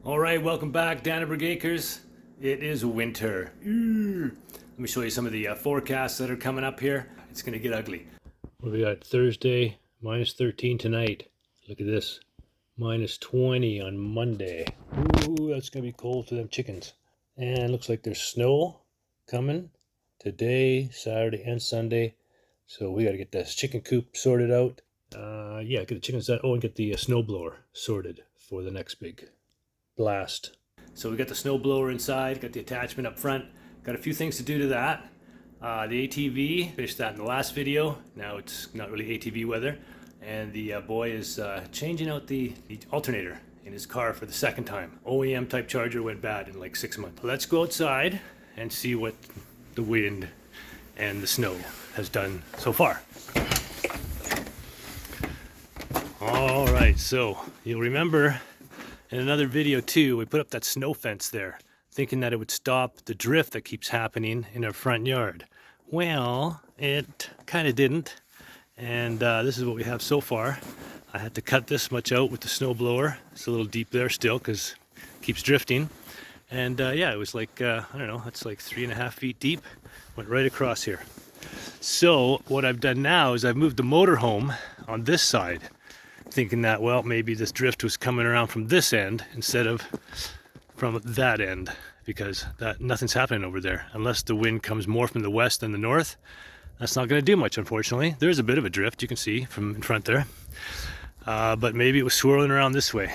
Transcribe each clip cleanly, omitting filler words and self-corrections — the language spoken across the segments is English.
All right, welcome back, Danneberg Acres. It is winter. Let me show you some of the forecasts that are coming up here. It's gonna get ugly. What do we got? Thursday, minus 13 tonight. Look at this, minus 20 on Monday. Ooh, that's gonna be cold for them chickens. And looks like there's snow coming today, Saturday, and Sunday. So we gotta get this chicken coop sorted out. Yeah, get the chickens out. Oh, and get the snowblower sorted for the next big blast. So we got the snowblower inside, got the attachment up front, got a few things to do to that. The ATV, finished that in the last video. Now it's not really ATV weather. And the boy is changing out the alternator in his car for the second time. OEM type charger went bad in like 6 months. Let's go outside and see what the wind and the snow has done so far. All right, so you'll remember in another video too, we put up that snow fence there, thinking that it would stop the drift that keeps happening in our front yard. Well, it kind of didn't, and this is what we have so far. I had to cut this much out with the snowblower. It's a little deep there still because it keeps drifting. And yeah, it was like, I don't know, it's like 3.5 feet deep, went right across here. So what I've done now is I've moved the motorhome on this side, thinking that, well, maybe this drift was coming around from this end instead of from that end, because nothing's happening over there unless the wind comes more from the west than the north. That's not going to do much, unfortunately. There's a bit of a drift, you can see from in front there, but maybe it was swirling around this way.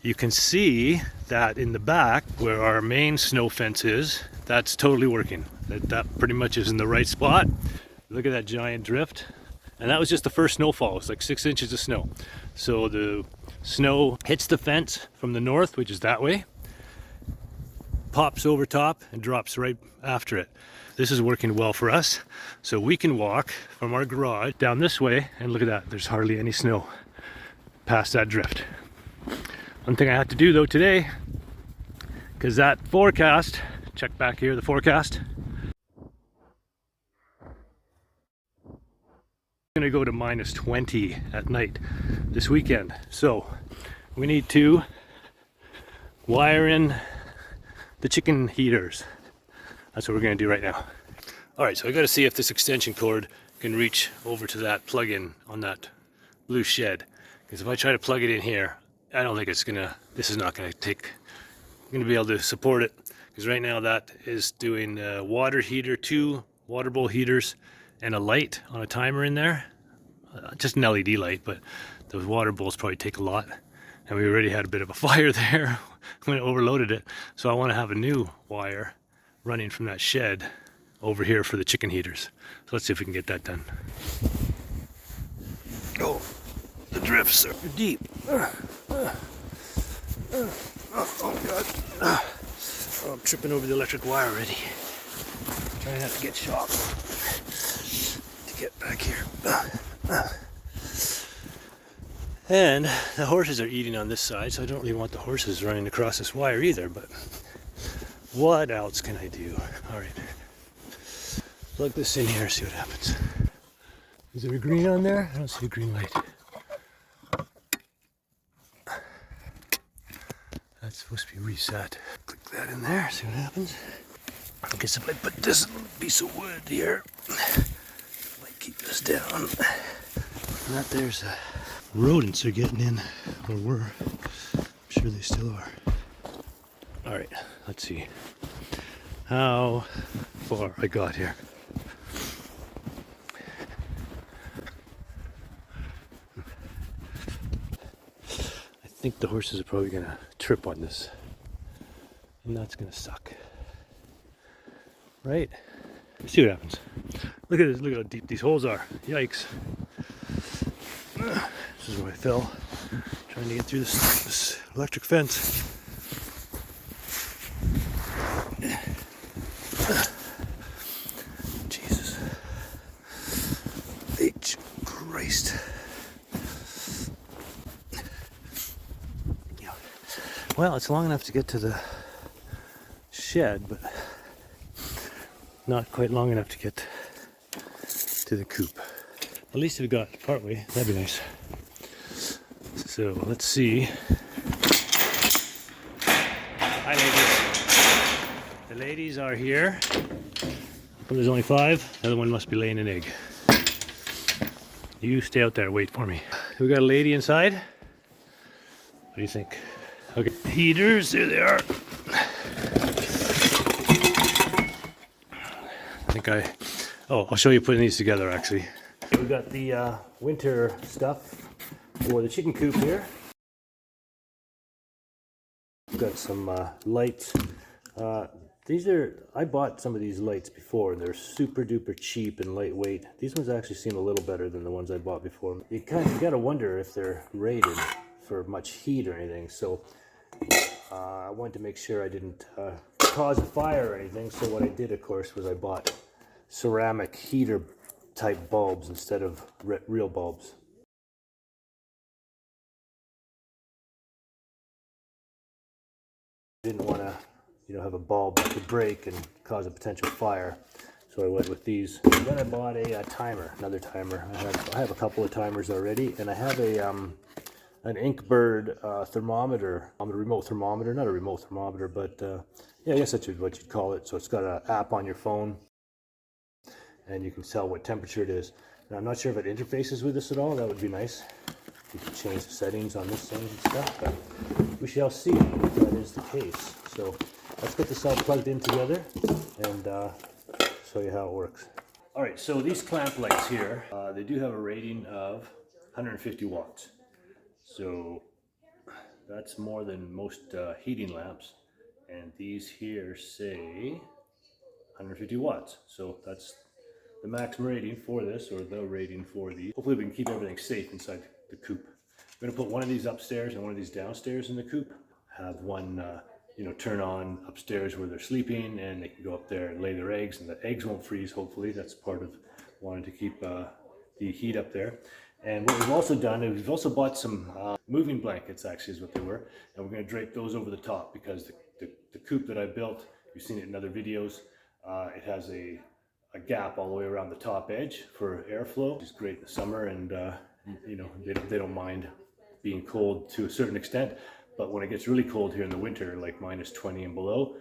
You can see that in the back where our main snow fence is, that's totally working. That pretty much is in the right spot. Look at that giant drift. And that was just the first snowfall. It's like 6 inches of snow. So the snow hits the fence from the north, which is that way, pops over top and drops right after it. This is working well for us. So we can walk from our garage down this way, and look at that, there's hardly any snow past that drift. One thing I have to do though today, because that forecast, check back here, the forecast, going to go to minus 20 at night this weekend. So we need to wire in the chicken heaters. That's what we're going to do right now. All right, so I got to see if this extension cord can reach over to that plug-in on that blue shed. Because if I try to plug it in here, I don't think it's gonna, this is not going to take, I'm going to be able to support it. Because right now that is doing water heater, 2 water bowl heaters, and a light on a timer in there. Just an LED light, but those water bowls probably take a lot. And we already had a bit of a fire there when it overloaded it. So I want to have a new wire running from that shed over here for the chicken heaters. So let's see if we can get that done. Oh, the drifts are deep. Oh God. Oh, I'm tripping over the electric wire already. Trying not to get shocked. To get back here. And the horses are eating on this side, so I don't really want the horses running across this wire either, but what else can I do? All right, plug this in here, see what happens. Is there a green on there? I don't see a green light. That's supposed to be reset. Click that in there, see what happens. I guess if I put this piece of wood here, might keep this down. Not there's rodents are getting in, or were. I'm sure they still are. All right, let's see how far I got here. I think the horses are probably gonna trip on this, and that's gonna suck. Right? Let's see what happens. Look at this, look at how deep these holes are. Yikes. This is where I fell, trying to get through this electric fence. Jesus. H. Christ. Yeah. Well, it's long enough to get to the shed, but not quite long enough to get to the coop. At least if we got part way, that'd be nice. So let's see The ladies are here. There's only 5. The other one must be laying an egg. You stay out there, wait for me. We got a lady inside. What do you think? Okay, heaters, there they are. I'll show you putting these together actually. We've got the winter stuff for the chicken coop here. We've got some lights. I bought some of these lights before and they're super duper cheap and lightweight. These ones actually seem a little better than the ones I bought before. You gotta wonder if they're rated for much heat or anything. So I wanted to make sure I didn't cause a fire or anything. So what I did, of course, was I bought ceramic heater type bulbs instead of real bulbs. Didn't want to, have a bulb that could break and cause a potential fire, so I went with these. Then I bought a timer, another timer. I have a couple of timers already, and I have an Inkbird thermometer, a remote thermometer, not a remote thermometer, but yeah, I guess that's what you'd call it. So it's got an app on your phone, and you can tell what temperature it is. Now I'm not sure if it interfaces with this at all. That would be nice. You can change the settings on this thing and stuff, but we shall see if that is the case. So let's get this all plugged in together and show you how it works. All right, so these clamp lights here, they do have a rating of 150 watts. So that's more than most heating lamps. And these here say 150 watts. So that's the maximum rating for this, or the rating for these. Hopefully we can keep everything safe inside the coop. I'm gonna put one of these upstairs and one of these downstairs in the coop. Have one, turn on upstairs where they're sleeping, and they can go up there and lay their eggs, and the eggs won't freeze. Hopefully, that's part of wanting to keep the heat up there. And what we've also done is we've also bought some moving blankets. Actually, is what they were, and we're gonna drape those over the top because the coop that I built, you've seen it in other videos. It has a gap all the way around the top edge for airflow, which is great in the summer, and they don't mind being cold to a certain extent. But when it gets really cold here in the winter, like -20 and below,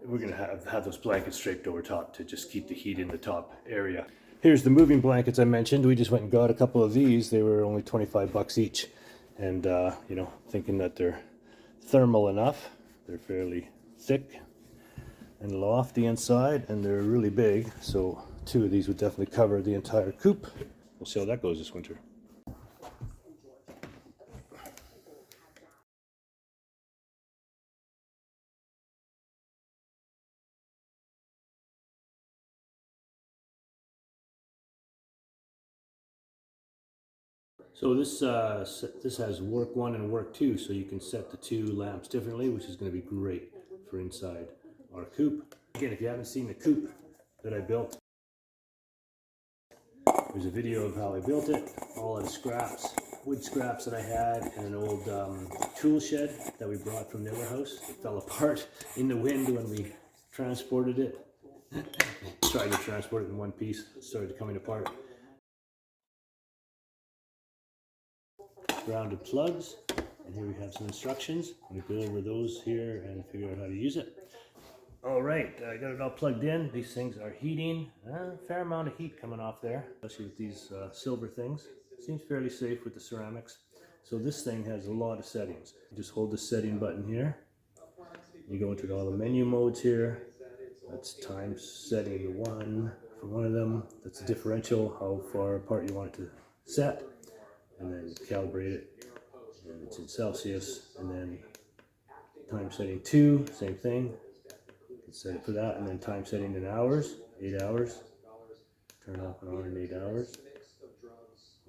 we're gonna have those blankets draped over top to just keep the heat in the top area. Here's the moving blankets I mentioned. We just went and got a couple of these. They were only 25 bucks each, and thinking that they're thermal enough. They're fairly thick and lofty inside, and they're really big, so 2 of these would definitely cover the entire coop. We'll see how that goes this winter. So this has work 1 and work 2, so you can set the 2 lamps differently, which is going to be great for inside our coop. Again, if you haven't seen the coop that I built, there's a video of how I built it, all out of scraps, wood scraps that I had, and an old tool shed that we brought from the other house. It fell apart in the wind when we transported it. Tried to transport it in one piece, it started coming apart. Grounded plugs, and here we have some instructions. We go over those here and figure out how to use it. All right, I got it all plugged in. These things are heating. A fair amount of heat coming off there, especially with these silver things. Seems fairly safe with the ceramics. So this thing has a lot of settings. You just hold the setting button here. You go into all the menu modes here. That's time setting 1 for one of them. That's a differential, how far apart you want it to set. And then calibrate it, and it's in Celsius. And then time setting 2, same thing. You can set it for that, and then time setting in hours, 8 hours. Turn off and on in 8 hours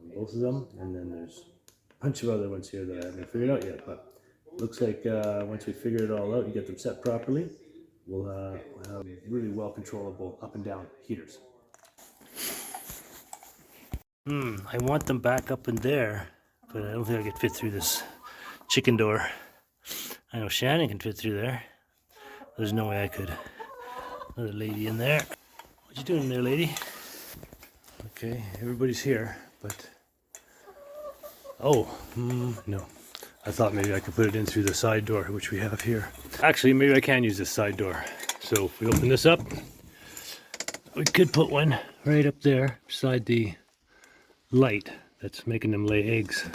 on both of them. And then there's a bunch of other ones here that I haven't figured out yet. But looks like once we figure it all out and get them set properly, we'll have really well controllable up and down heaters. I want them back up in there, but I don't think I could fit through this chicken door. I know Shannon can fit through there. There's no way I could. Another lady in there. What you doing there, lady? Okay, everybody's here, but... Oh, no. I thought maybe I could put it in through the side door, which we have here. Actually, maybe I can use this side door. So if we open this up, we could put one right up there beside the light that's making them lay eggs.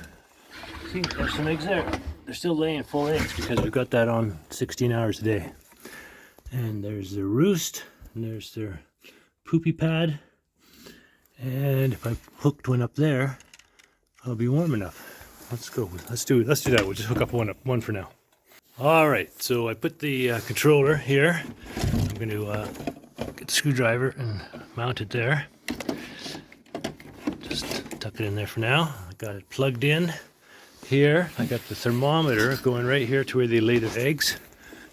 See, there's some eggs there. They're still laying full eggs because we've got that on 16 hours a day. And there's their roost, and there's their poopy pad. And if I hooked one up there, it'll be warm enough. Let's go. Let's do that. We'll just hook up one for now. All right. So I put the controller here. I'm going to get the screwdriver and mount it there. Just tuck it in there for now. I got it plugged in here. I got the thermometer going right here to where they lay their eggs.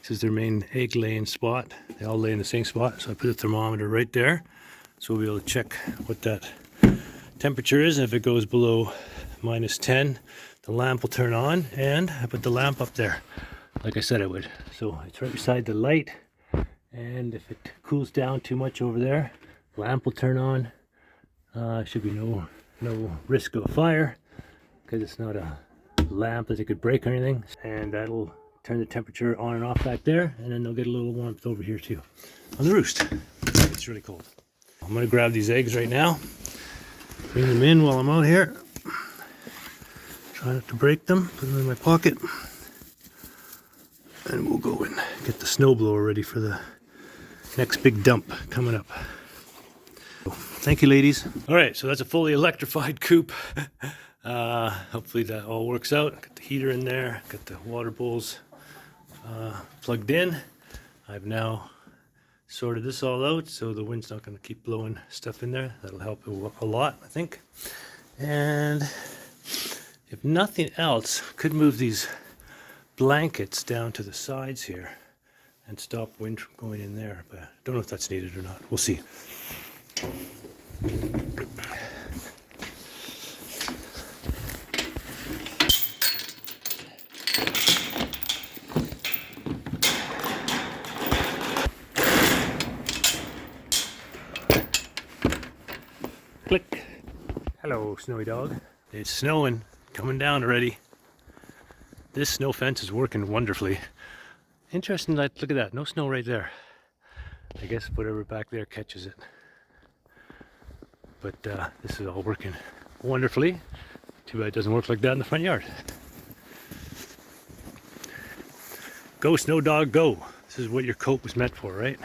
This is their main egg laying spot. They all lay in the same spot. So I put the thermometer right there. So we'll be able to check what that temperature is. And if it goes below -10, the lamp will turn on. And I put the lamp up there, like I said I would. So it's right beside the light. And if it cools down too much over there, the lamp will turn on. Should be no risk of a fire because it's not a lamp that it could break or anything. And that'll turn the temperature on and off back there. And then they'll get a little warmth over here too on the roost. It's really cold. I'm going to grab these eggs right now, bring them in while I'm out here. Try not to break them, put them in my pocket. And we'll go and get the snowblower ready for the next big dump coming up. Thank you, ladies. All right, so that's a fully electrified coop. Hopefully that all works out. Got the heater in there, got the water bowls plugged in. I've now sorted this all out so the wind's not going to keep blowing stuff in there. That'll help a lot, I think. And if nothing else, could move these blankets down to the sides here and stop wind from going in there, but I don't know if that's needed or not. We'll see. Click. Hello, snowy dog. It's snowing, coming down already. This snow fence is working wonderfully. Interesting, look at that, no snow right there. I guess whatever back there catches it. But this is all working wonderfully. Too bad it doesn't work like that in the front yard. Go, snow dog, go. This is what your coat was meant for, right?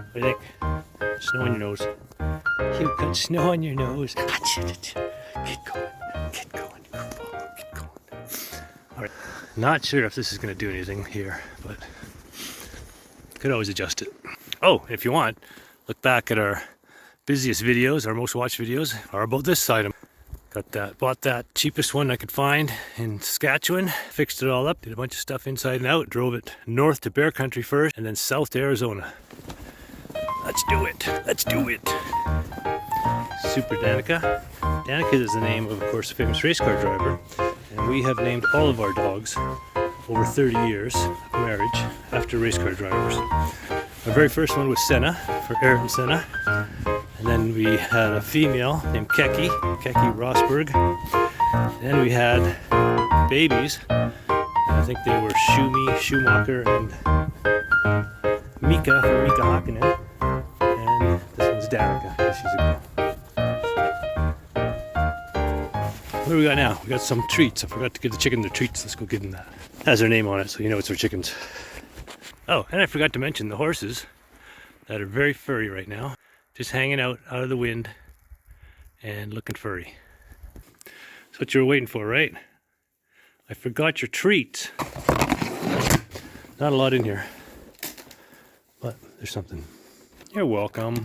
What do you think? Snow on your nose. You got snow on your nose. Get going. Get going. Get going. All right. Not sure if this is going to do anything here, but could always adjust it. Oh, if you want, look back at our busiest videos, our most watched videos are about this item. Bought that cheapest one I could find in Saskatchewan, fixed it all up, did a bunch of stuff inside and out, drove it north to Bear Country first, and then south to Arizona. Let's do it. Let's do it. Super Danica. Danica is the name of course, a famous race car driver, and we have named all of our dogs over 30 years of marriage after race car drivers. Our very first one was Senna, for Ayrton Senna. And then we had a female named Keki Rosberg. Then we had babies, and I think they were Shumi, Schumacher, and Mika, for Mika Hakkinen. And this one's Danica, because she's a girl. What do we got now? We got some treats. I forgot to give the chicken their treats. Let's go give them that. It has their name on it, so you know it's our chickens. Oh, and I forgot to mention the horses that are very furry right now. Just hanging out of the wind and looking furry. That's what you were waiting for, right? I forgot your treats. Not a lot in here, but there's something. You're welcome.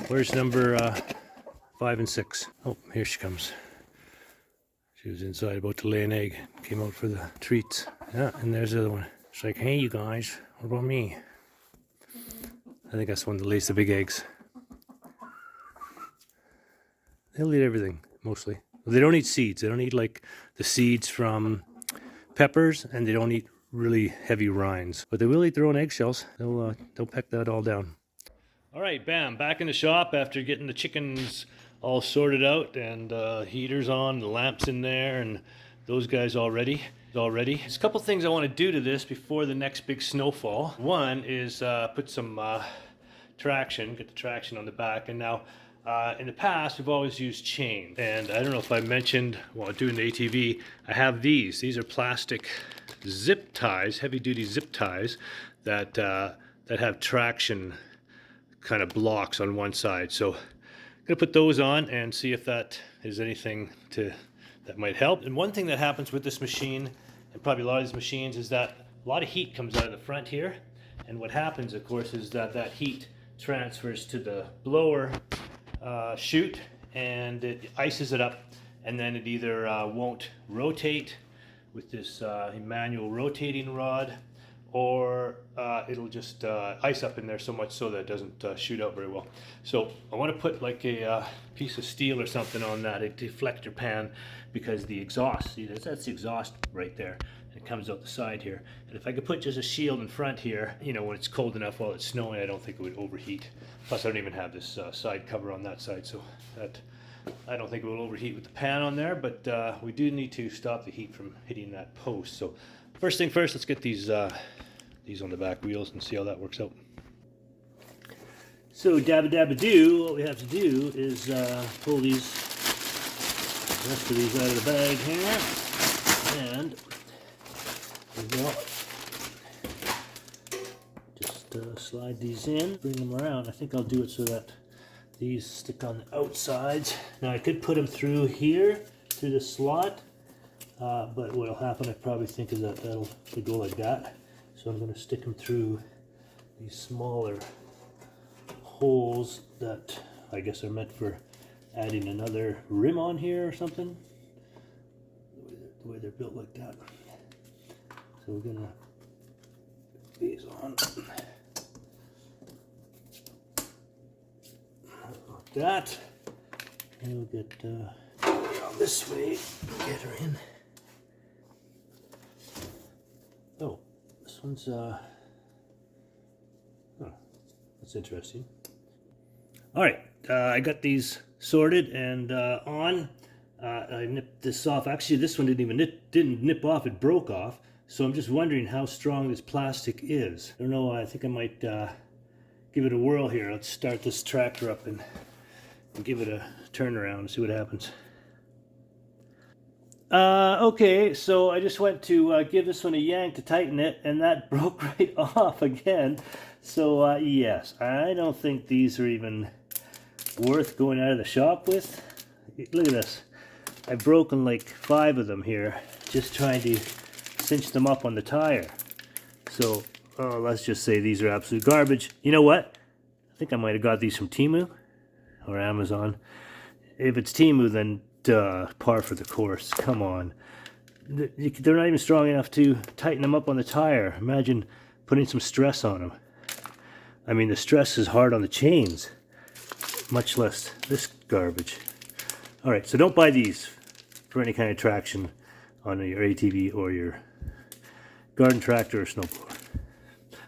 Where's number 5 and 6? Oh, here she comes. She was inside about to lay an egg. Came out for the treats. Yeah, and there's the other one. She's like, hey you guys, what about me? I think that's the one that lays the big eggs. They'll eat everything, mostly. They don't eat seeds. They don't eat like the seeds from peppers, and they don't eat really heavy rinds. But they will eat their own eggshells. They'll peck that all down. All right, bam, back in the shop after getting the chickens all sorted out and heaters on, the lamps in there, and those guys all ready. There's a couple things I want to do to this before the next big snowfall. One is put some traction, get the traction on the back. And now in the past we've always used chain, and I don't know if I mentioned while doing the ATV, I have these are plastic zip ties, heavy duty zip ties that have traction kind of blocks on one side. So I'm gonna put those on and see if that is anything that might help. And one thing that happens with this machine, and probably a lot of these machines, is that a lot of heat comes out of the front here. And what happens, of course, is that heat transfers to the blower chute, and it ices it up, and then it either won't rotate with this manual rotating rod, or it'll just ice up in there so much so that it doesn't shoot out very well. So I want to put like a piece of steel or something on that, a deflector pan, because the exhaust, see that's the exhaust right there, and it comes out the side here. And if I could put just a shield in front here, you know, when it's cold enough while it's snowing, I don't think it would overheat. Plus I don't even have this side cover on that side, so that I don't think it will overheat with the pan on there, but we do need to stop the heat from hitting that post. So first thing first, let's get these on the back wheels and see how that works out. So dabba dabba do, what we have to do is pull the rest of these out of the bag here, and there we go. Just slide these in, bring them around. I think I'll do it so that these stick on the outsides. Now I could put them through here, through the slot, but what'll happen, I probably think, is that they'll go like that. So I'm going to stick them through these smaller holes that I guess are meant for adding another rim on here or something. The way they're built like that. So we're going to put these on like that. And we'll get this way, get her in. Oh. This one's, that's interesting. All right, I got these sorted and on. I nipped this off. Actually, this one didn't nip off, it broke off. So I'm just wondering how strong this plastic is. I don't know, I think I might give it a whirl here. Let's start this tractor up and give it a turn around and see what happens. Okay, so I just went to give this one a yank to tighten it, and that broke right off again. So yes, I don't think these are even worth going out of the shop with. Look at this. I've broken like 5 of them here, just trying to cinch them up on the tire. So let's just say these are absolute garbage. You know what? I think I might have got these from Temu or Amazon. If it's Temu, then par for the course. Come on, they're not even strong enough to tighten them up on the tire. Imagine putting some stress on them. I mean, the stress is hard on the chains, much less this garbage. All right, so don't buy these for any kind of traction on your ATV or your garden tractor or snowblower.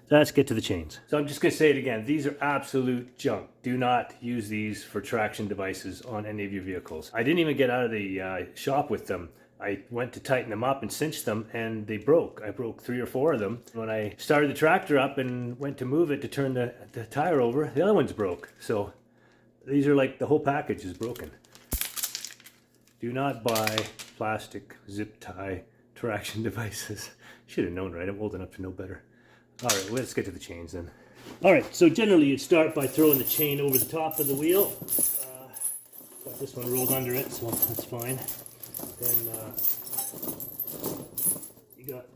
Let's get to the chains. So I'm just going to say it again. These are absolute junk. Do not use these for traction devices on any of your vehicles. I didn't even get out of the shop with them. I went to tighten them up and cinch them, and they broke. I broke 3 or 4 of them. When I started the tractor up and went to move it to turn the tire over, the other ones broke. So these are like the whole package is broken. Do not buy plastic zip tie traction devices. Should have known, right? I'm old enough to know better. All right, well, let's get to the chains then. All right, so generally you'd start by throwing the chain over the top of the wheel. Got this one rolled under it, so that's fine. Then you got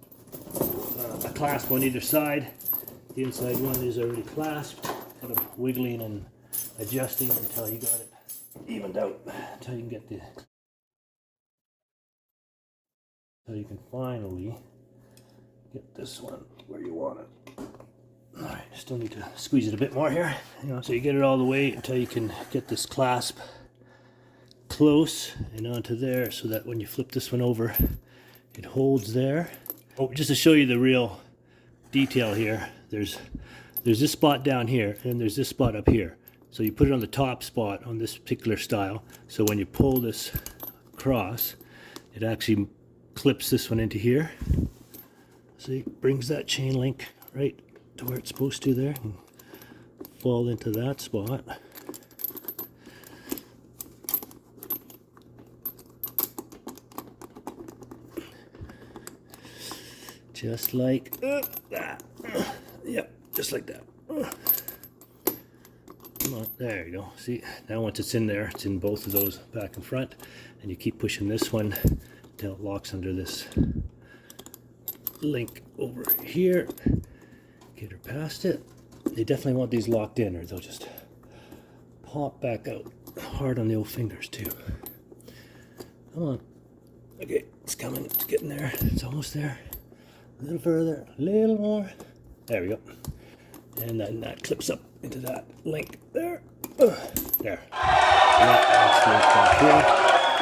a clasp on either side. The inside one is already clasped. Kind of wiggling and adjusting until you got it evened out. Until you can get the... So you can finally get this one where you want it. All right, still need to squeeze it a bit more here. You know, so you get it all the way until you can get this clasp close and onto there, so that when you flip this one over, it holds there. Oh, just to show you the real detail here, there's this spot down here, and there's this spot up here. So you put it on the top spot on this particular style. So when you pull this across, it actually clips this one into here. See, brings that chain link right to where it's supposed to there, and fall into that spot. Just like that. Yep, just like that. Come on, there you go. See, now once it's in there, it's in both of those back and front, and you keep pushing this one until it locks under this link over here. Get her past it. They definitely want these locked in, or they'll just pop back out hard on the old fingers too. Come on. Okay, it's coming. It's getting there. It's almost there. A little further, a little more. There we go. And then that clips up into that link there. There.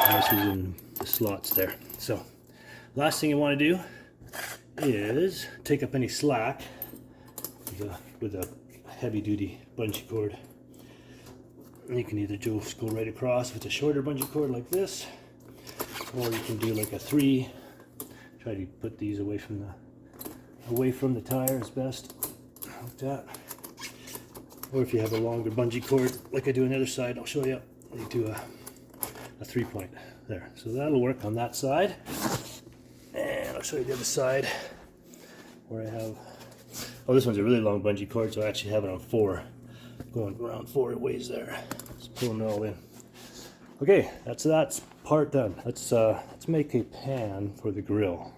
And this is in the slots there. So, last thing you want to do is take up any slack with a heavy-duty bungee cord. And you can either just go right across with a shorter bungee cord like this, or you can do like a 3. Try to put these away from the tire as best, like that. Or if you have a longer bungee cord, like I do on the other side, I'll show you. You do a 3-point there. So that'll work on that side. And I'll show you the other side where I have, oh, this one's a really long bungee cord, so I actually have it on 4, going around 4 ways there. Just pulling it all in. Okay, that's that part done. Let's make a pan for the grill.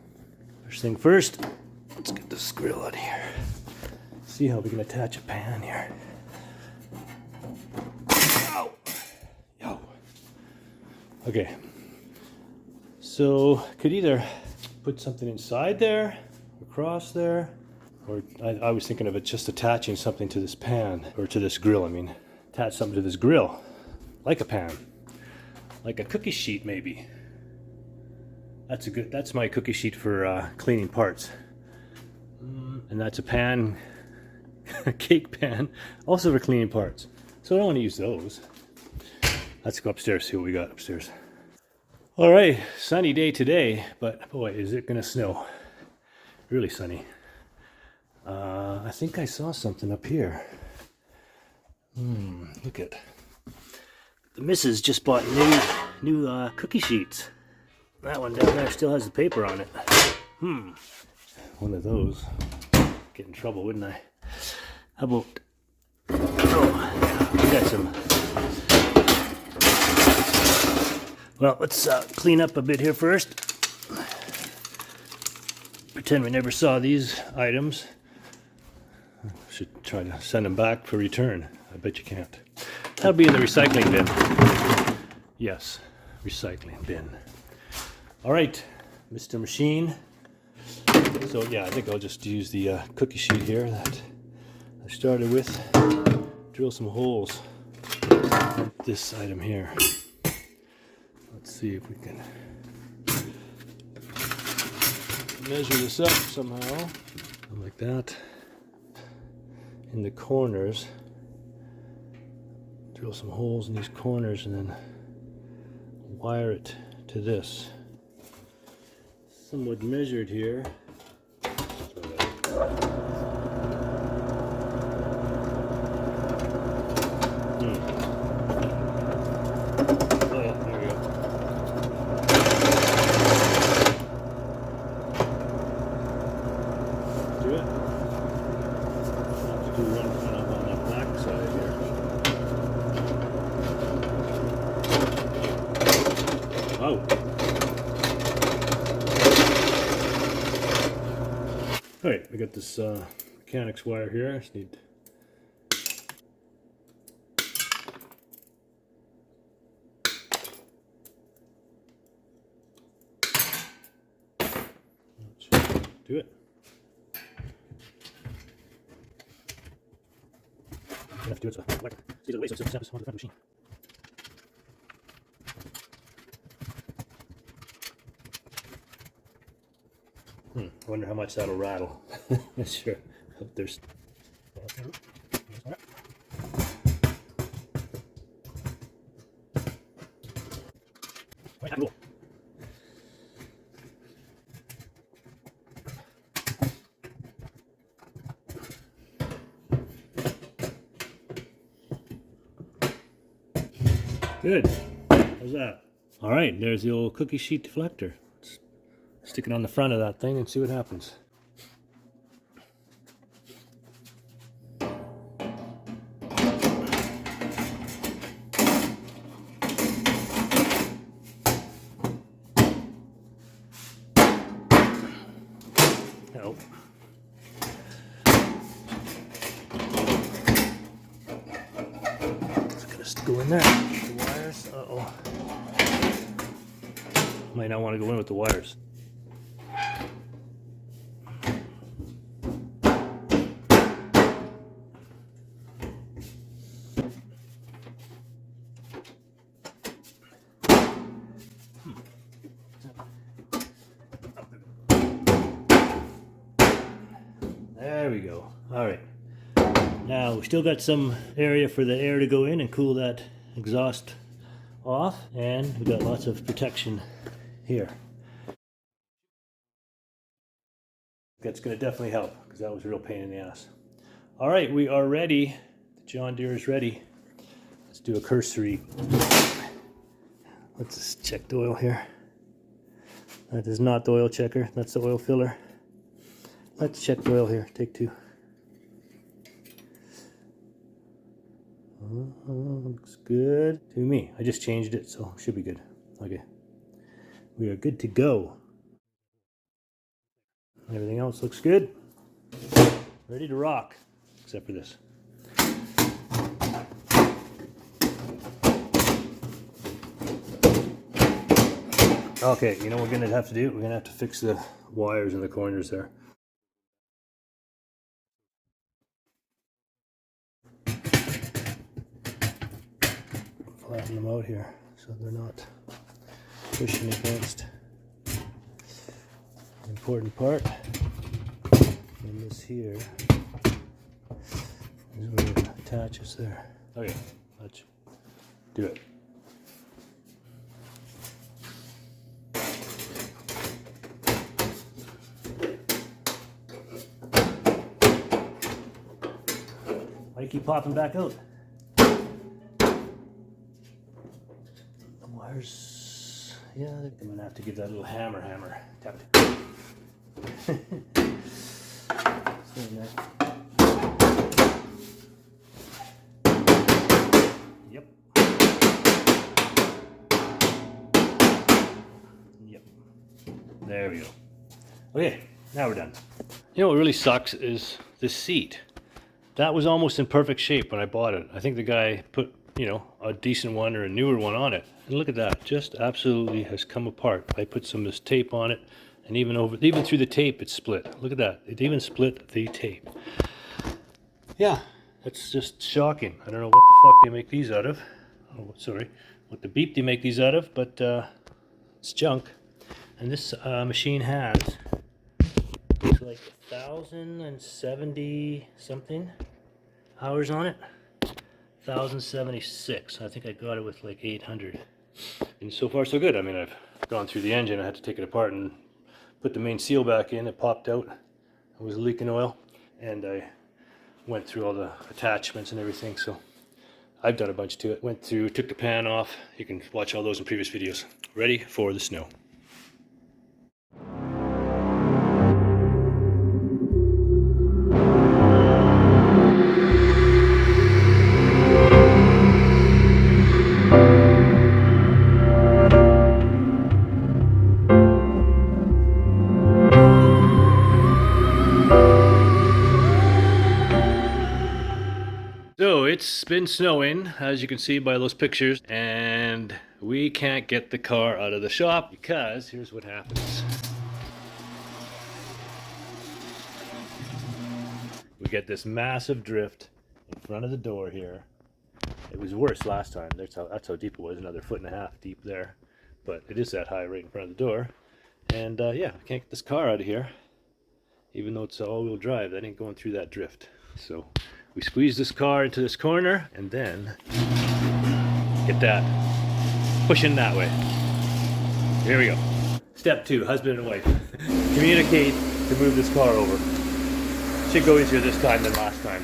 First thing first, let's get this grill out of here. See how we can attach a pan here. Ow! Yo. Okay. So could either put something inside there, across there, or I was thinking of it just attaching something to this pan, or to this grill, I mean. Attach something to this grill, like a pan. Like a cookie sheet maybe. That's my cookie sheet for cleaning parts. And that's a pan, a cake pan, also for cleaning parts. So I don't want to use those. Let's go upstairs, see what we got upstairs. All right, sunny day today, but boy, is it gonna snow. Really sunny. I think I saw something up here. Look at, the missus just bought new cookie sheets. That one down there still has the paper on it. One of those. Get in trouble, wouldn't I? How about, oh, we got some. Well, let's clean up a bit here first. Pretend we never saw these items. Should try to send them back for return. I bet you can't. That'll be in the recycling bin. Yes, recycling bin. All right, Mr. Machine. So yeah, I think I'll just use the cookie sheet here that I started with. Drill some holes in this item here. Let's see if we can measure this up somehow. Like that. In the corners. Drill some holes in these corners and then wire it to this. Somewhat measured here. Oh yeah, there we go. Do it. I'll have to do one kind of on the back side here. Oh. Alright, we got this mechanics wire here. I just need do it. I have to do it so like see the way so it's on the front machine. I wonder how much that'll rattle. Sure. Hope there's. Good. How's that? All right, there's the old cookie sheet deflector. Let's stick it on the front of that thing and see what happens. Oh. It's gonna go in there. The wires. Uh-oh. Might not want to go in with the wires. There we go. All right. Now we still got some area for the air to go in and cool that exhaust off, and we got lots of protection here. That's going to definitely help because that was a real pain in the ass. All right, we are ready. The John Deere is ready. Let's do a cursory. Let's just check the oil here. That is not the oil checker. That's the oil filler. Let's check the oil here. Take two. Looks good to me. I just changed it, so it should be good. Okay. We are good to go. Everything else looks good. Ready to rock, except for this. Okay, you know what we're gonna have to do? We're gonna have to fix the wires in the corners there. Flatten them out here so they're not pushing against the important part. And this here is where it attaches there. Okay, let's do it. Why do you keep popping back out? Wires, yeah, I'm gonna have to give that little hammer tap it. Yep. Yep. There we go. Okay, now we're done. You know what really sucks is this seat. That was almost in perfect shape when I bought it. I think the guy put, you know, a decent one or a newer one on it. And look at that, just absolutely has come apart. I put some of this tape on it, and even through the tape it's split. Look at that, it even split the tape. Yeah, that's just shocking. I don't know what the fuck they make these out of. Oh, sorry, what the beep they make these out of, but it's junk. And this machine has, it's like 1,070 something hours on it. 1,076. I think I got it with like 800. And so far so good. I mean, I've gone through the engine. I had to take it apart and put the main seal back in. It popped out. It was leaking oil. And I went through all the attachments and everything. So I've done a bunch to it. Went through, took the pan off. You can watch all those in previous videos. Ready for the snow. So it's been snowing, as you can see by those pictures, and we can't get the car out of the shop because here's what happens. We get this massive drift in front of the door here. It was worse last time. That's how deep it was, another 1.5 feet deep there. But it is that high right in front of the door. And yeah, we can't get this car out of here. even though it's all-wheel drive, that ain't going through that drift. So we squeeze this car into this corner and then get that pushing that way. Here we go. Step 2, husband and wife. Communicate to move this car over. Should go easier this time than last time.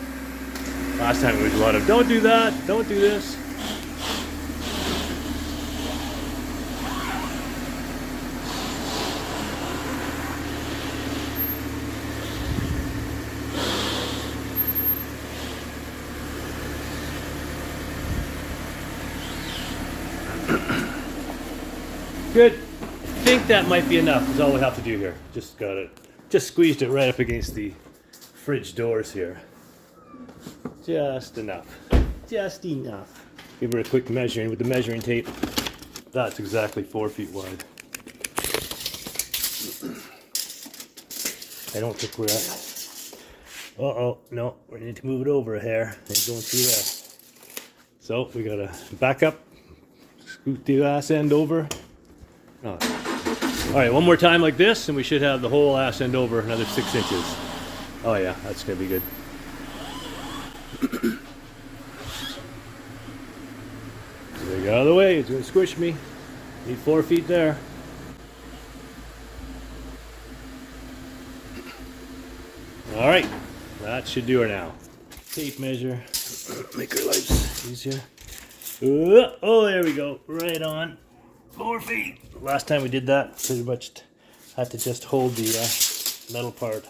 Last time it was a lot of, don't do that, don't do this. Good. I think that might be enough. That's all we have to do here. Just got it. Just squeezed it right up against the fridge doors here. Just enough. Just enough. Give her a quick measuring with the measuring tape. That's exactly 4 feet wide. I don't think we're at. Uh-oh, no, we need to move it over a hair. Ain't going through there. So we gotta back up, scoot the ass end over. Oh. All right, one more time like this, and we should have the whole ass end over another 6 inches. Oh yeah, that's gonna be good. Get out of the way, it's gonna squish me. Need 4 feet there. All right, that should do her now. Tape measure, make our lives easier. Oh, there we go, right on. 4 feet. Last time we did that, pretty much had to just hold the metal part.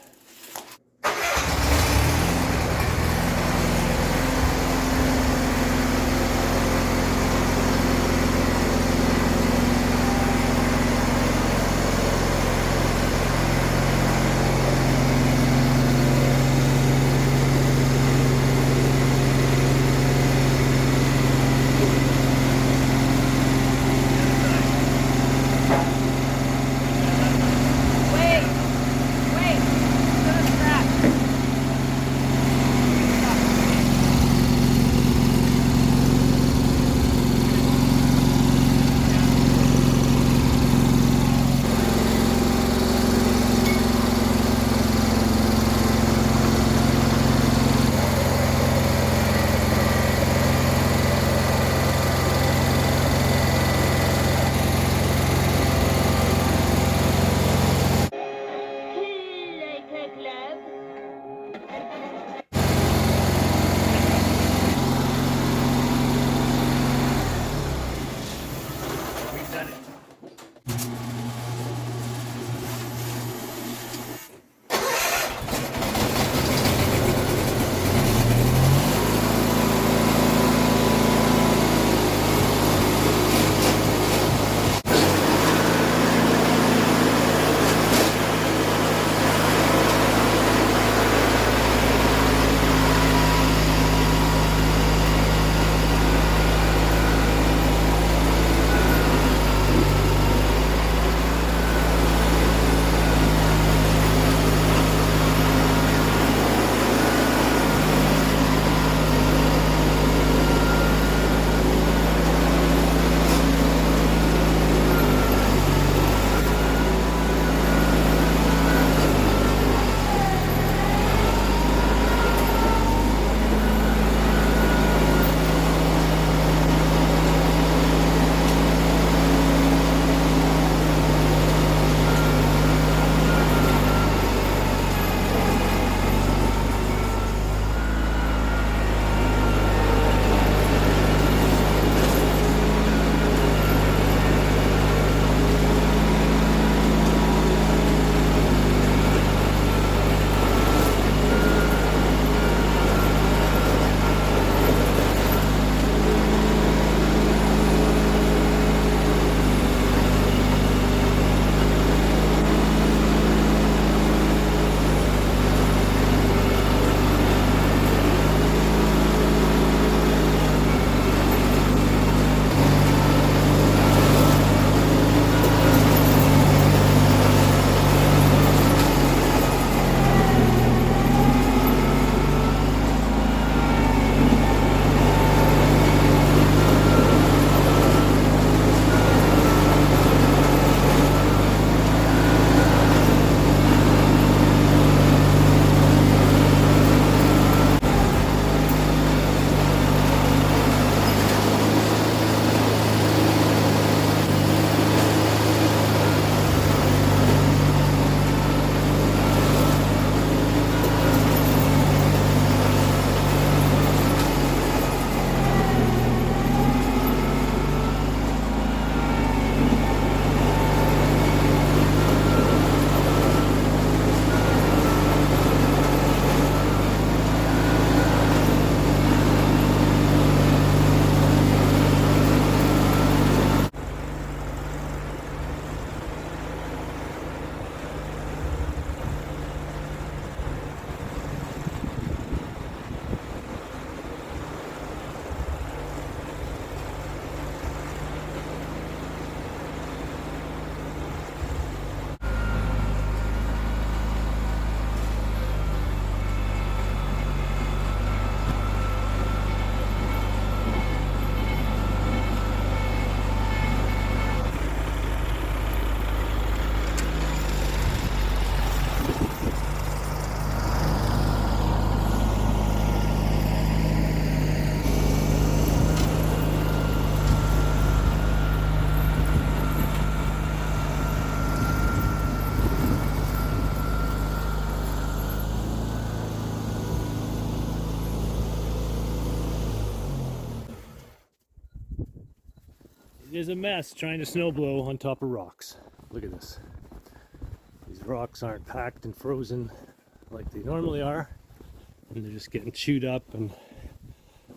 is a mess trying to snow blow on top of rocks. Look at this. These rocks aren't packed and frozen like they normally are, and they're just getting chewed up and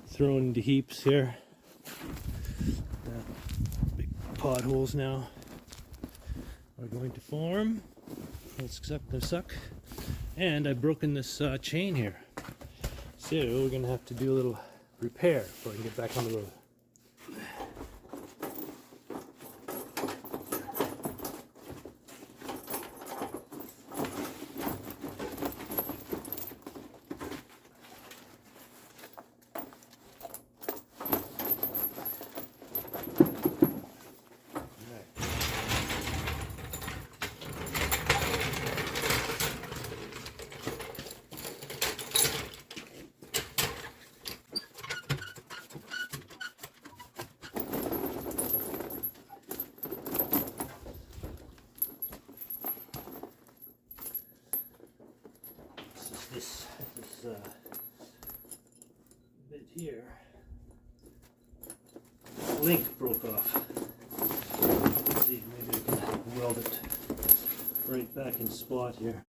thrown into heaps here. Big potholes now are going to form. Let's suck. And I've broken this chain here, so we're gonna have to do a little repair before I can get back on the road. This bit here, link broke off. Let's see, maybe I can weld it right back in spot here.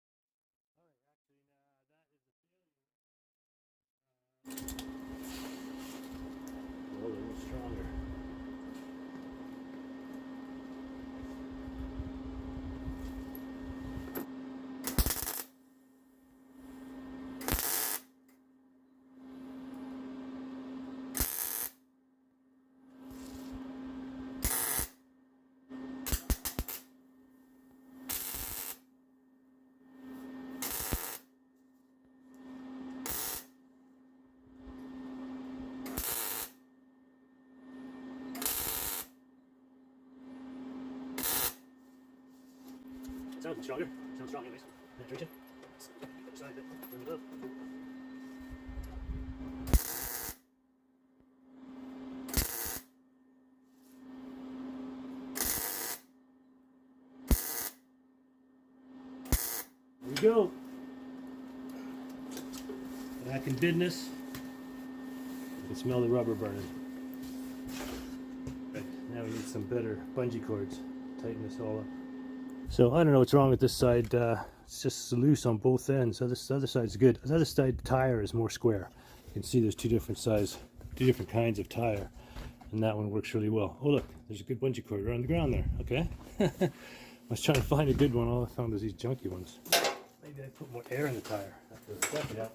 Well, a little stronger. Sounds stronger. Sounds strong anyways. Penetration. Side bit. Bring it up. There we go. Back in business. You can smell the rubber burning. Right, now we need some better bungee cords. Tighten this all up. So I don't know what's wrong with this side. It's just loose on both ends. So this other side's good. The other side tire is more square. You can see there's two different kinds of tire, and that one works really well. Oh look, there's a good bungee cord right on the ground there. Okay. I was trying to find a good one. All I found was these junky ones. Maybe I put more air in the tire. Have to check it out.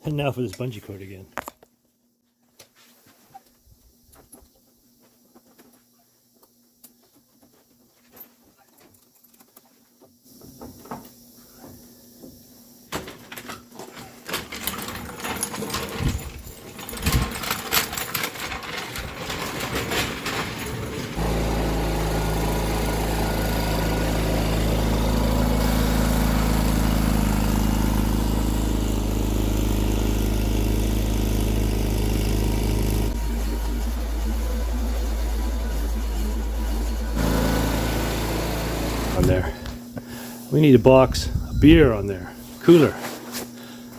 And now for this bungee cord again. On there. We need a box of beer on there. Cooler.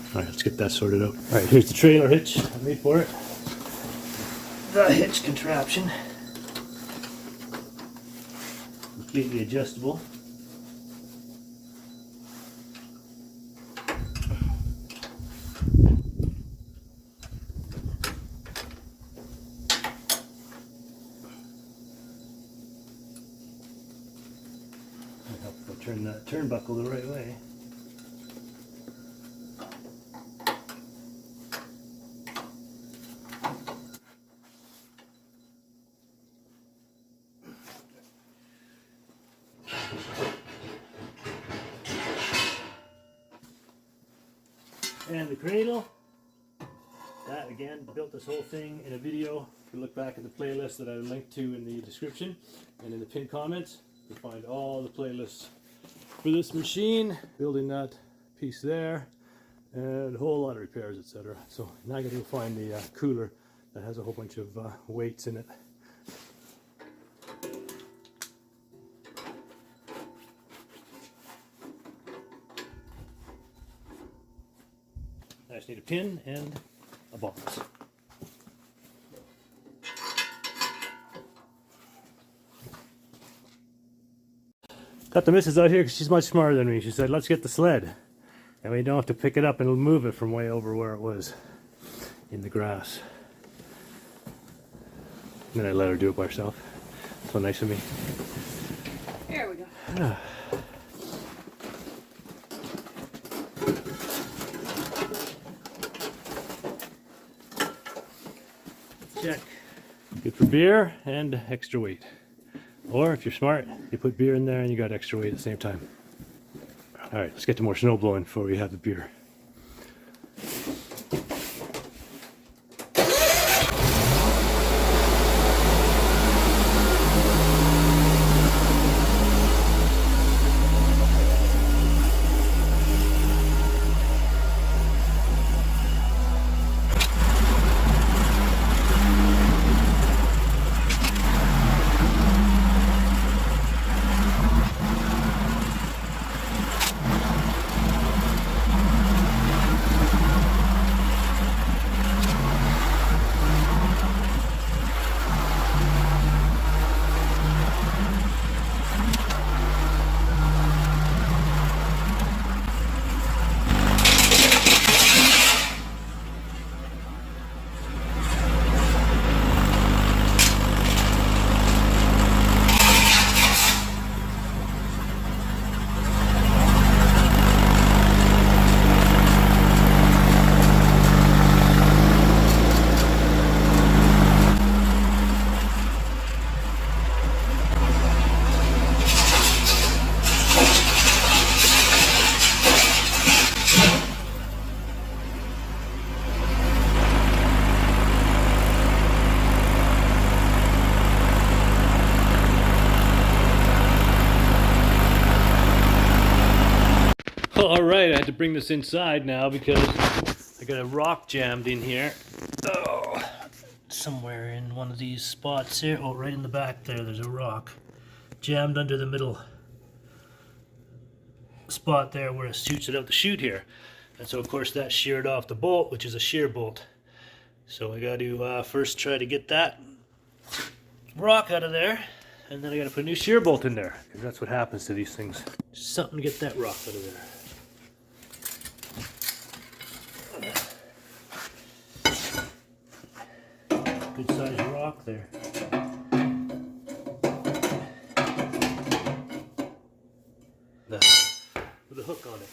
Alright, let's get that sorted out. Alright, here's the trailer hitch I made for it. The hitch contraption. Completely adjustable. Turn that turnbuckle the right way. And the cradle. That again, built this whole thing in a video. If you look back at the playlist that I linked to in the description and in the pinned comments, you'll find all the playlists for this machine, building that piece there, and a whole lot of repairs, etc. So now I got to go find the cooler that has a whole bunch of weights in it. I just need a pin and a box. Got the missus out here because she's much smarter than me. She said, let's get the sled. And we don't have to pick it up and move it from way over where it was in the grass. And then I let her do it by herself. So nice of me. There we go. Check. Good for beer and extra weight. Or if you're smart, you put beer in there and you got extra weight at the same time. All right, let's get to more snow blowing before we have the beer. All right, I had to bring this inside now because I got a rock jammed in here. Oh, somewhere in one of these spots here. Oh, right in the back there, there's a rock jammed under the middle spot there where it shoots it out the chute here. And so, of course, that sheared off the bolt, which is a shear bolt. So I got to first try to get that rock out of there, and then I got to put a new shear bolt in there, because that's what happens to these things. Just something to get that rock out of there. Good sized rock there. With a hook on it.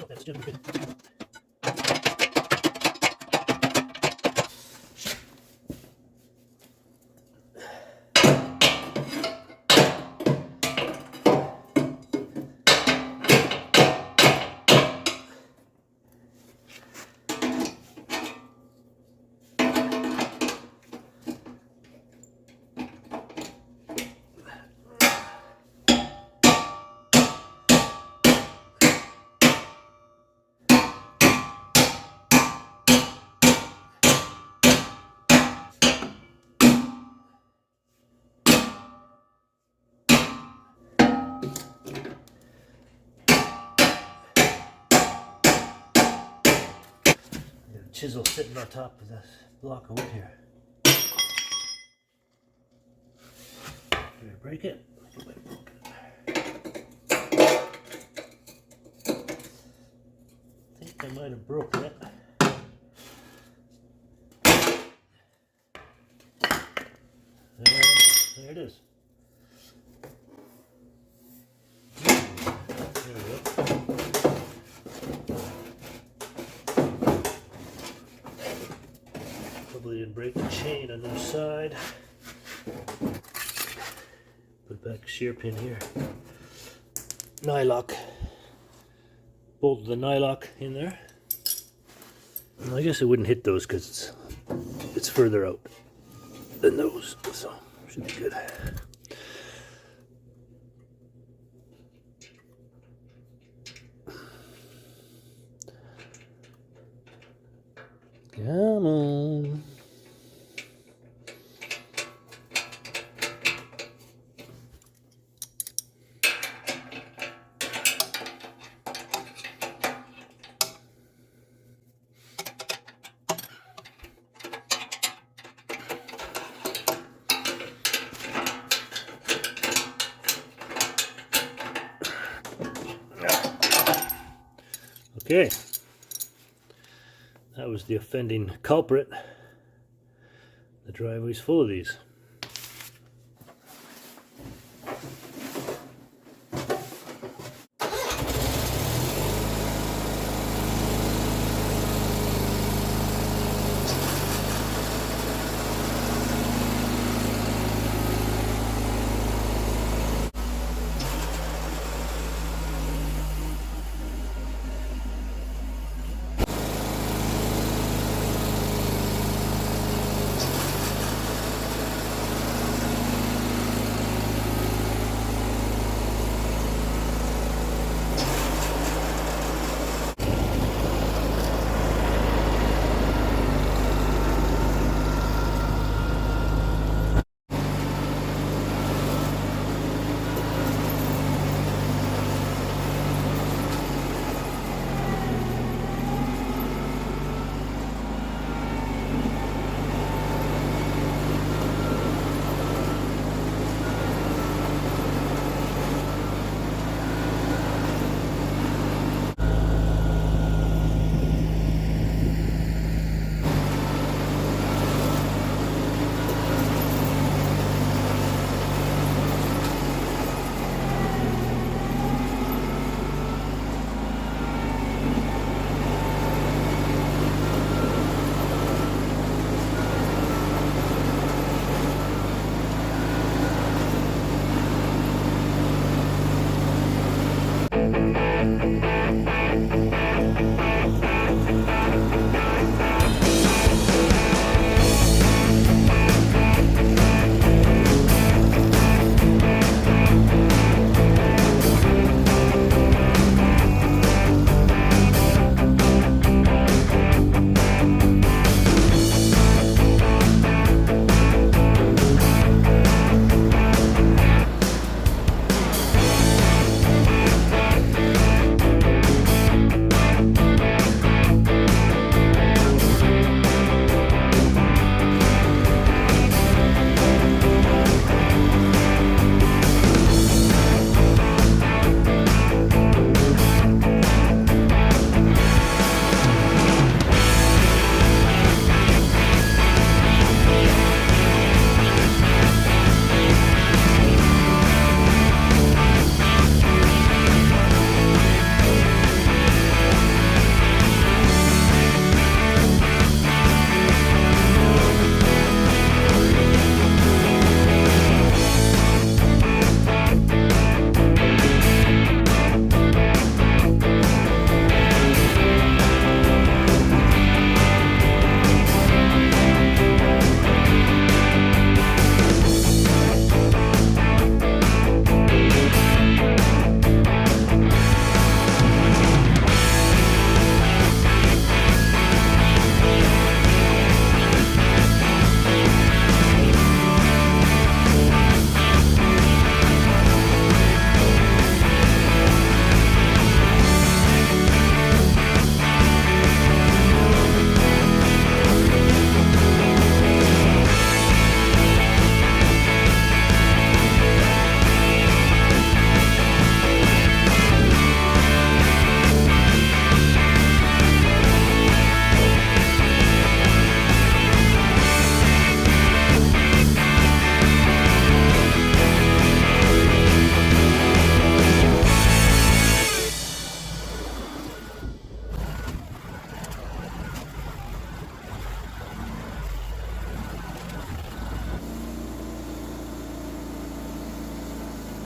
That's just good. Chisel sitting on top of this block of wood here. Did I break it? I think I might have broken it. There it is. There we go. Probably didn't break the chain on the side. Put back a shear pin here. Nylock. Bolt the nylock in there. Well, I guess it wouldn't hit those because it's further out than those, so should be good. Come on. Okay, that was the offending culprit. The driveway's full of these.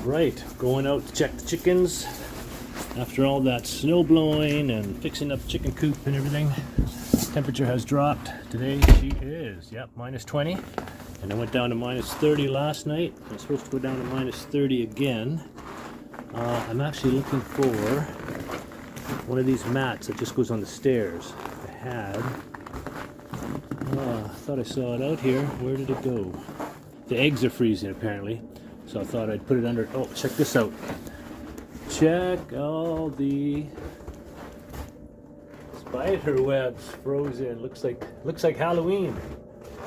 Right, going out to check the chickens after all that snow blowing and fixing up chicken coop and everything. Temperature has dropped. Today she is, yep, minus 20. And I went down to minus 30 last night. I'm supposed to go down to minus 30 again. I'm actually looking for one of these mats that just goes on the stairs. I thought I saw it out here. Where did it go? The eggs are freezing apparently. So I thought I'd put it under. Oh, check this out. Check all the spider webs frozen. Looks like Halloween.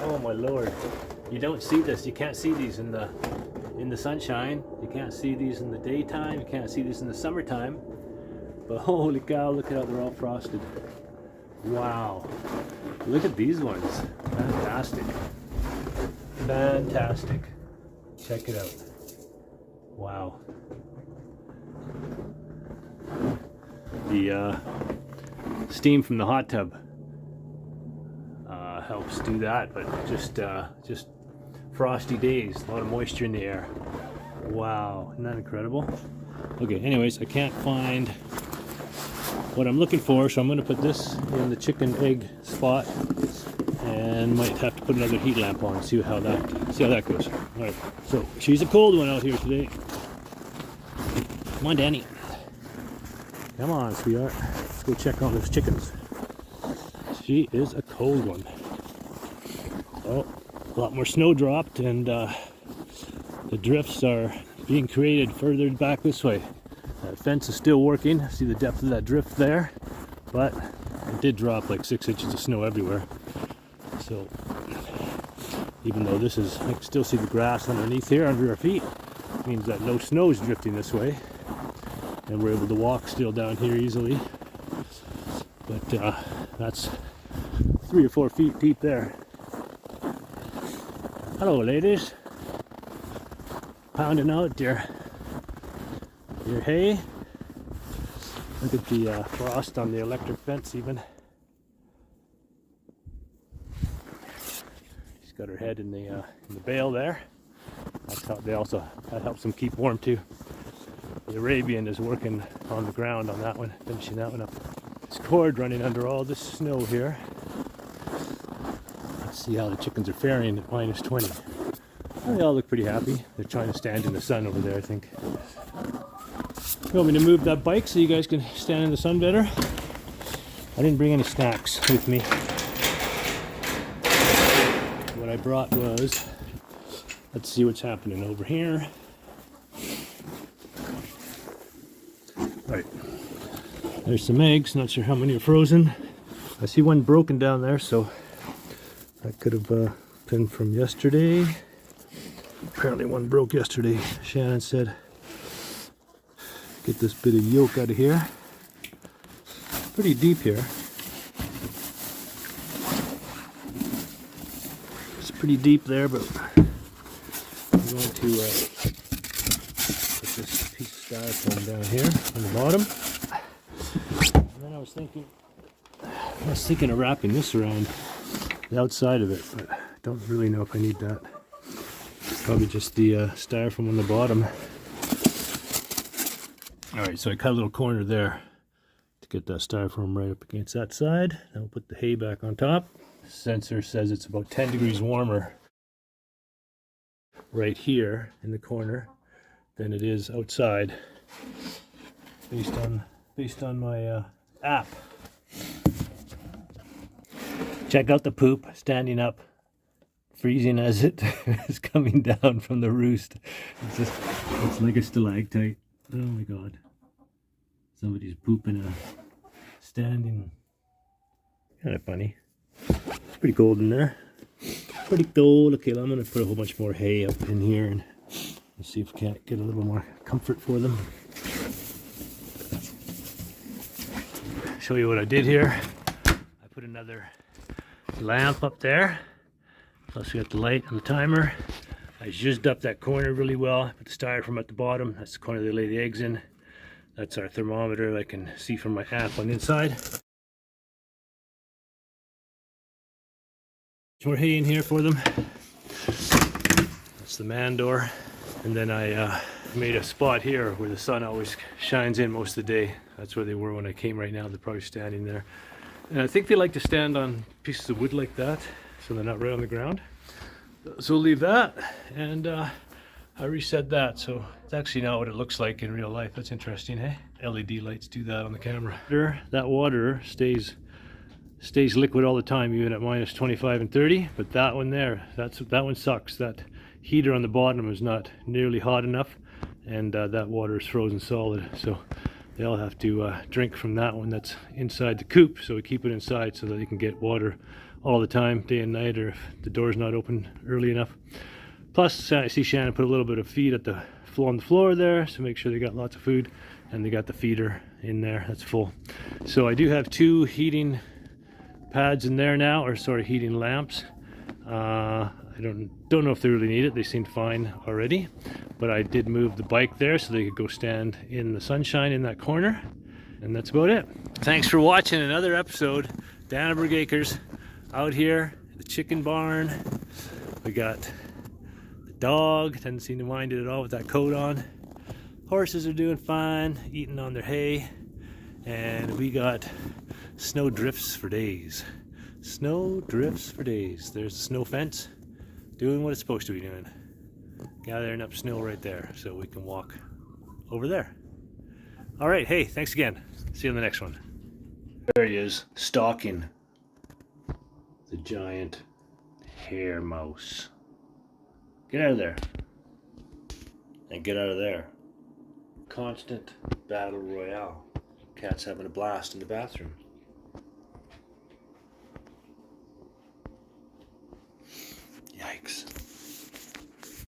Oh my lord. You don't see this. You can't see these in the sunshine. You can't see these in the daytime. You can't see these in the summertime. But holy cow, look at how they're all frosted. Wow. Look at these ones. Fantastic. Fantastic. Check it out. Wow. The steam from the hot tub helps do that, but just frosty days, a lot of moisture in the air. Wow, isn't that incredible? Okay, anyways, I can't find what I'm looking for, so I'm going to put this in the chicken egg spot and might have to put another heat lamp on and see how that goes. All right, so she's a cold one out here today. Come on, Danny. Come on, sweetheart. Let's go check on those chickens. She is a cold one. Oh, a lot more snow dropped, and the drifts are being created further back this way. That fence is still working. See the depth of that drift there, but it did drop like 6 inches of snow everywhere. So even though this is, I can still see the grass underneath here under our feet. It means that no snow is drifting this way, and we're able to walk still down here easily. But that's 3 or 4 feet deep there. Hello, ladies. Pounding out your hay. Look at the frost on the electric fence even. She's got her head in the bale there. That's how that helps them keep warm too. The Arabian is working on the ground on that one, finishing that one up. This cord running under all this snow here. Let's see how the chickens are faring at minus 20. Well, they all look pretty happy. They're trying to stand in the sun over there, I think. You want me to move that bike so you guys can stand in the sun better? I didn't bring any snacks with me. What I brought was, let's see what's happening over here. Right. There's some eggs, not sure how many are frozen. I see one broken down there, so that could have been from yesterday. Apparently one broke yesterday, Shannon said. Get this bit of yolk out of here. Pretty deep here. It's pretty deep there, but I'm going to put this piece of styrofoam down here on the bottom. And then I was thinking of wrapping this around the outside of it, but I don't really know if I need that. Probably just the styrofoam on the bottom. Alright, so I cut a little corner there to get that styrofoam right up against that side. Now we'll put the hay back on top. The sensor says it's about 10 degrees warmer right here in the corner than it is outside based on my app. Check out the poop standing up, freezing as it is coming down from the roost. It's like a stalactite. Oh my god. Somebody's pooping standing. Kind of funny. It's pretty cold in there. Pretty cold. Okay, I'm going to put a whole bunch more hay up in here and see if we can't get a little more comfort for them. Show you what I did here. I put another lamp up there. Plus we got the light and the timer. I zhuzhed up that corner really well. Put the styrofoam at the bottom. That's the corner they lay the eggs in. That's our thermometer. I can see from my app on the inside. More hay in here for them. That's the man door. And then I made a spot here where the sun always shines in most of the day. That's where they were when I came. Right now they're probably standing there. And I think they like to stand on pieces of wood like that, so they're not right on the ground. So we'll leave that, and I reset that, so it's actually not what it looks like in real life. That's interesting, hey? LED lights do that on the camera. That water stays liquid all the time, even at minus 25 and 30, but that one there, that one sucks. That heater on the bottom is not nearly hot enough, and that water is frozen solid, so they all have to drink from that one that's inside the coop. So we keep it inside so that they can get water all the time, day and night, or if the door's not open early enough. Plus, I see Shannon put a little bit of feed on the floor there, so make sure they got lots of food, and they got the feeder in there that's full. So I do have 2 heating pads in there now, or sorry, heating lamps. I don't know if they really need it. They seemed fine already, but I did move the bike there so they could go stand in the sunshine in that corner, and that's about it. Thanks for watching another episode. Danneberg Acres out here, the chicken barn. We got the dog, doesn't seem to mind it at all with that coat on. Horses are doing fine, eating on their hay, and we got snow drifts for days. Snow drifts for days. There's the snow fence doing what it's supposed to be doing. Gathering up snow right there so we can walk over there. All right, hey, thanks again. See you on the next one. There he is, stalking the giant hair mouse. Get out of there. And get out of there. Constant battle royale. Cat's having a blast in the bathroom.